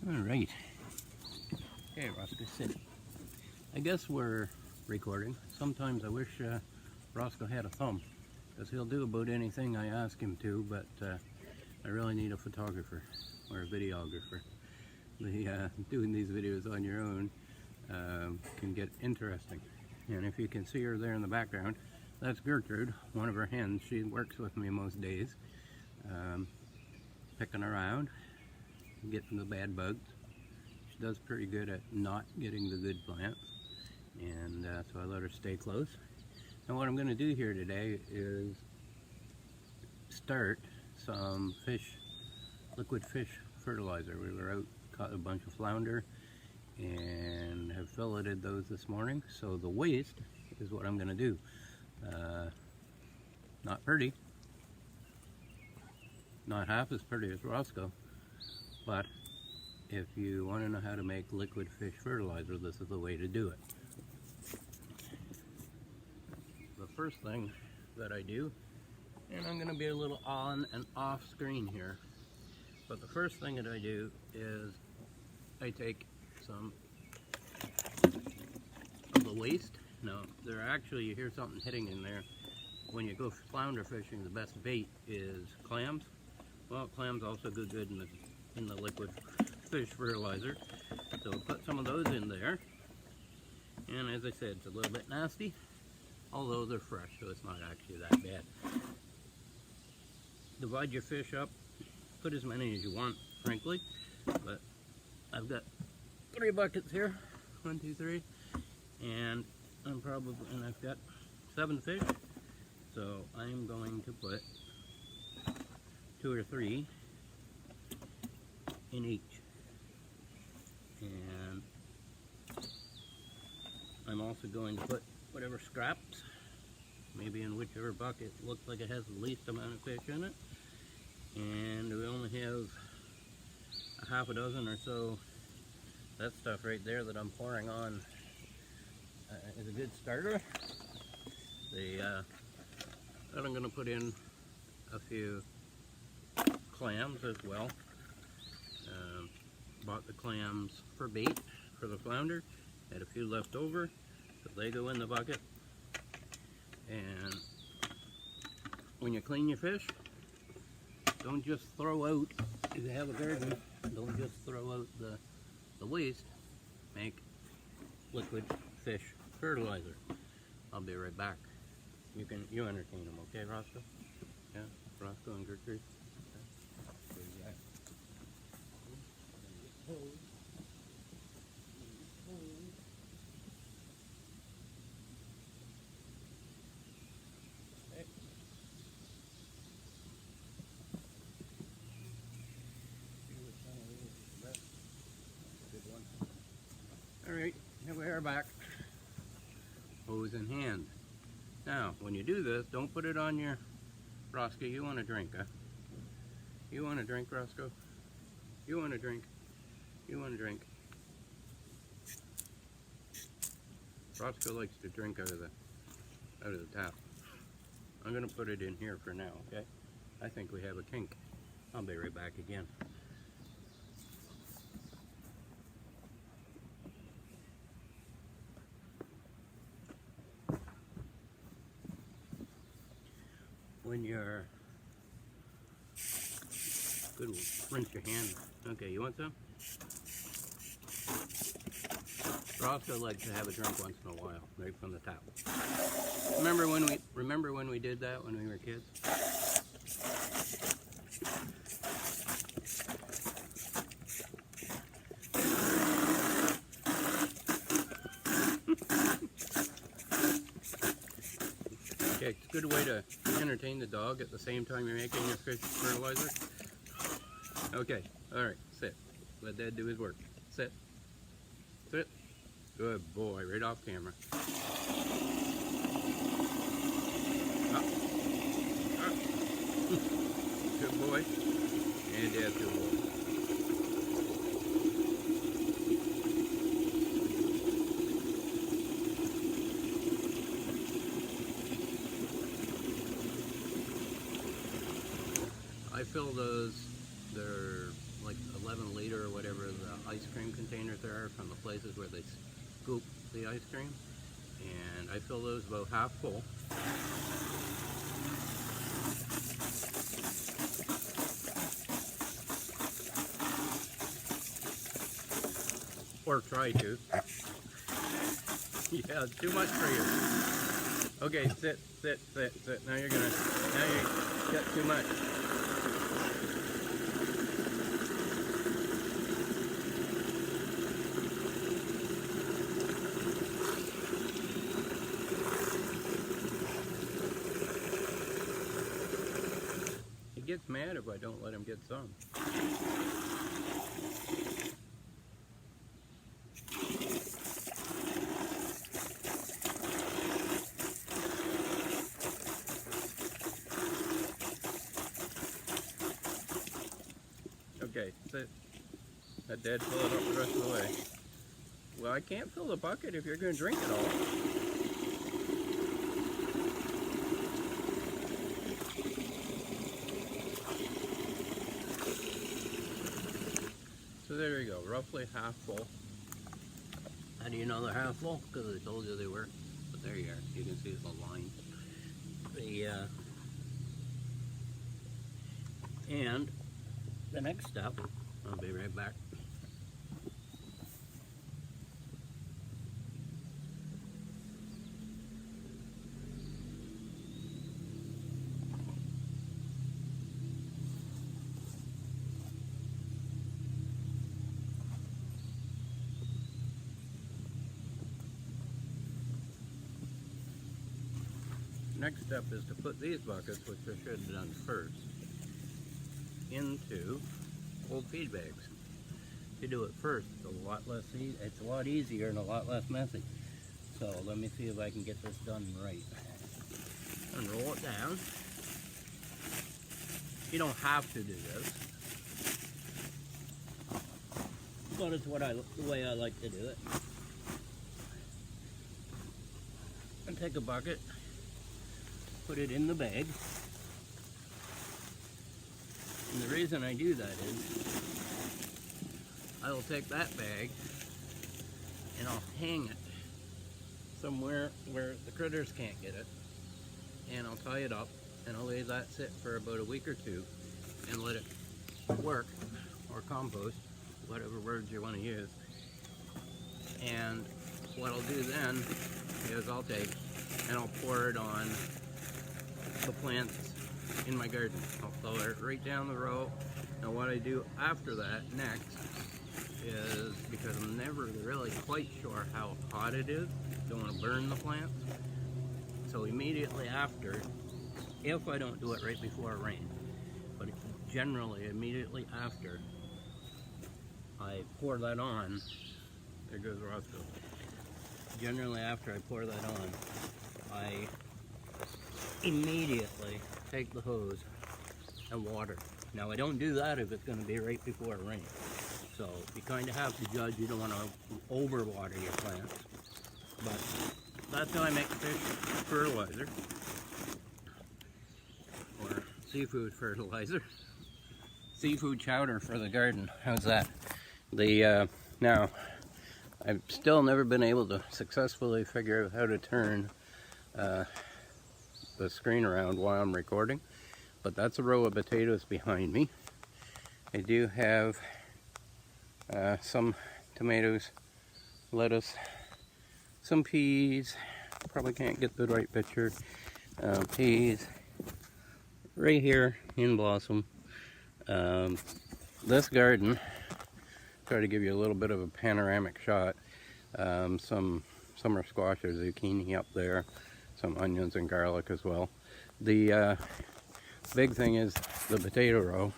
Alright. Okay, Roscoe, sit. I guess we're recording. Sometimes I wish Roscoe had a thumb, because he'll do about anything I ask him to, but I really need a photographer or a videographer. Doing these videos on your own can get interesting. And if you can see her there in the background, that's Gertrude, one of her hens. She works with me most days, picking around, getting the bad bugs. She does pretty good at not getting the good plants, and so I let her stay close. And what I'm going to do here today is start some liquid fish fertilizer. We were out, caught a bunch of flounder, and have filleted those this morning. So the waste is what I'm going to do. Not pretty, not half as pretty as Roscoe, but if you want to know how to make liquid fish fertilizer, this is the way to do it. The first thing that I do, and I'm going to be a little on and off screen here, but the first thing that I do is I take some of the waste. Now, there are actually, you hear something hitting in there. When you go flounder fishing, the best bait is clams. Well, clams also go good in the liquid fish fertilizer. So we'll put some of those in there. And as I said, it's a little bit nasty, although they're fresh, so it's not actually that bad. Divide your fish up. Put as many as you want, frankly. But I've got 3 buckets here. 1, 2, 3. And I've got 7 fish. So I'm going to put 2 or 3 in each. And I'm also going to put whatever scraps, maybe in whichever bucket looks like it has the least amount of fish in it. And we only have a half a dozen or so. That stuff right there that I'm pouring on is a good starter. Then I'm going to put in a few clams as well. Bought the clams for bait for the flounder. Had a few left over, so they go in the bucket. And when you clean your fish, don't just throw out, if you have a garden, don't just throw out the waste. Make liquid fish fertilizer. I'll be right back. You entertain them, okay, Roscoe? Yeah, Roscoe and Gertrude. Alright, here we are back. Hose in hand. Now, when you do this, don't put it on your... Roscoe, you want a drink, huh? You want a drink, Roscoe? You want a drink? You want a drink? Roscoe likes to drink out of the tap. I'm gonna put it in here for now, okay? I think we have a kink. I'll be right back again. When you're good, rinse your hand. Okay, you want some? Roscoe likes to have a drink once in a while, right from the tap. Remember when we did that when we were kids? Okay, it's a good way to entertain the dog at the same time you're making your fish fertilizer. Okay, alright, sit. Let Dad do his work. Sit. Sit. Good boy, right off camera. Up. Up. Good boy. And Dad's good boy. I fill those, they're like 11 liter or whatever, the ice cream containers there are from the places where they scoop the ice cream. And I fill those about half full. Or try to. Yeah, too much for you. Okay, sit. Now you got too much. He gets mad if I don't let him get some. Okay, sit. Let Dad fill it up the rest of the way. Well, I can't fill the bucket if you're going to drink it all. So there you go, roughly half full. How do you know they're half full? Because I told you they were. But there you are. You can see the line. And the next step, I'll be right back. Next step is to put these buckets, which I should have done first, into old feed bags. If you do it first, it's a lot easier and a lot less messy. So let me see if I can get this done right. And roll it down. You don't have to do this, but it's the way I like to do it. And take a bucket, put it in the bag. And the reason I do that is I will take that bag and I'll hang it somewhere where the critters can't get it, and I'll tie it up and I'll let that sit for about a week or two and let it work, or compost, whatever words you want to use. And what I'll do then is I'll take and I'll pour it on the plants in my garden. I'll throw it right down the row. Now what I do after that next is, because I'm never really quite sure how hot it is, don't want to burn the plants, so immediately after, if I don't do it right before it rains, but generally immediately after I pour that on, there goes Roscoe. Generally after I pour that on, I immediately take the hose and water. Now I don't do that if it's going to be right before it rains. So you kind of have to judge. You don't want to overwater your plants. But that's how I make fish fertilizer, or seafood fertilizer. Seafood chowder for the garden. How's that? Now, I've still never been able to successfully figure out how to turn the screen around while I'm recording, but that's a row of potatoes behind me. I do have some tomatoes, lettuce, some peas, probably can't get the right picture, peas right here in blossom. This garden, try to give you a little bit of a panoramic shot. Some summer squash or zucchini up there, some onions and garlic as well. The big thing is the potato row.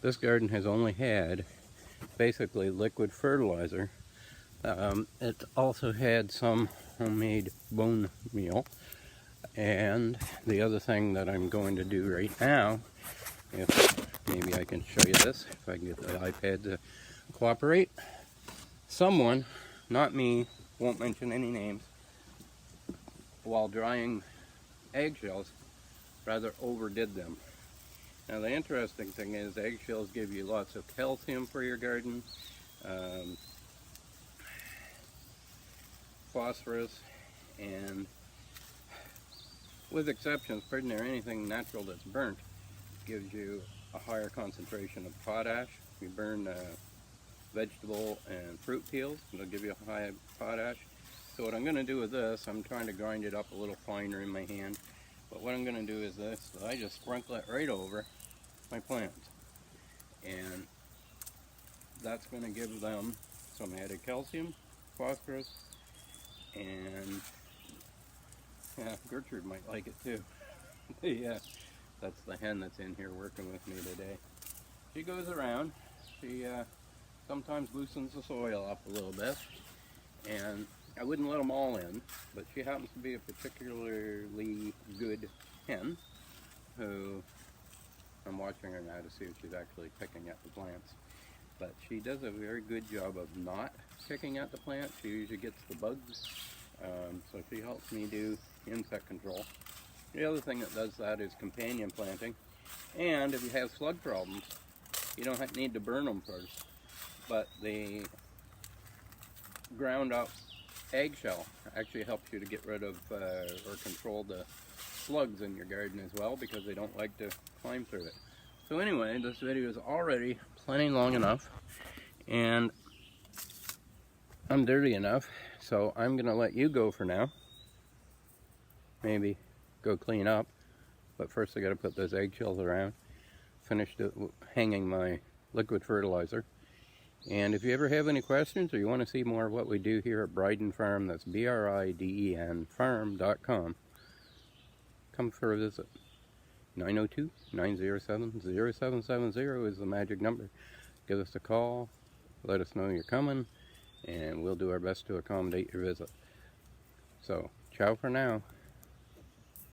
This garden has only had basically liquid fertilizer. It also had some homemade bone meal. And the other thing that I'm going to do right now, if maybe I can show you this, if I can get the iPad to cooperate. Someone, not me, won't mention any names, while drying eggshells, rather overdid them. Now the interesting thing is eggshells give you lots of calcium for your garden, um, phosphorus, and with exceptions, pretty near anything natural that's burnt gives you a higher concentration of potash. If you burn vegetable and fruit peels, it'll give you a high potash. So what I'm going to do with this, I'm trying to grind it up a little finer in my hand, but what I'm going to do is this, I just sprinkle it right over my plants, and that's going to give them some added calcium, phosphorus, and yeah, Gertrude might like it too. Yeah, that's the hen that's in here working with me today. She goes around, she sometimes loosens the soil up a little bit, and I wouldn't let them all in, but she happens to be a particularly good hen who I'm watching her now to see if she's actually picking at the plants. But she does a very good job of not picking at the plants. She usually gets the bugs, so she helps me do insect control. The other thing that does that is companion planting, and if you have slug problems, you don't need to burn them first, but the ground up eggshell actually helps you to get rid of or control the slugs in your garden as well, because they don't like to climb through it. So anyway, this video is already plenty long enough, and I'm dirty enough, so I'm gonna let you go for now. Maybe go clean up, but first I gotta put those eggshells around, finished hanging my liquid fertilizer. And if you ever have any questions or you want to see more of what we do here at Briden Farm, that's BRIDEN farm.com, come for a visit. 902-907-0770 is the magic number. Give us a call, let us know you're coming, and we'll do our best to accommodate your visit. So, ciao for now.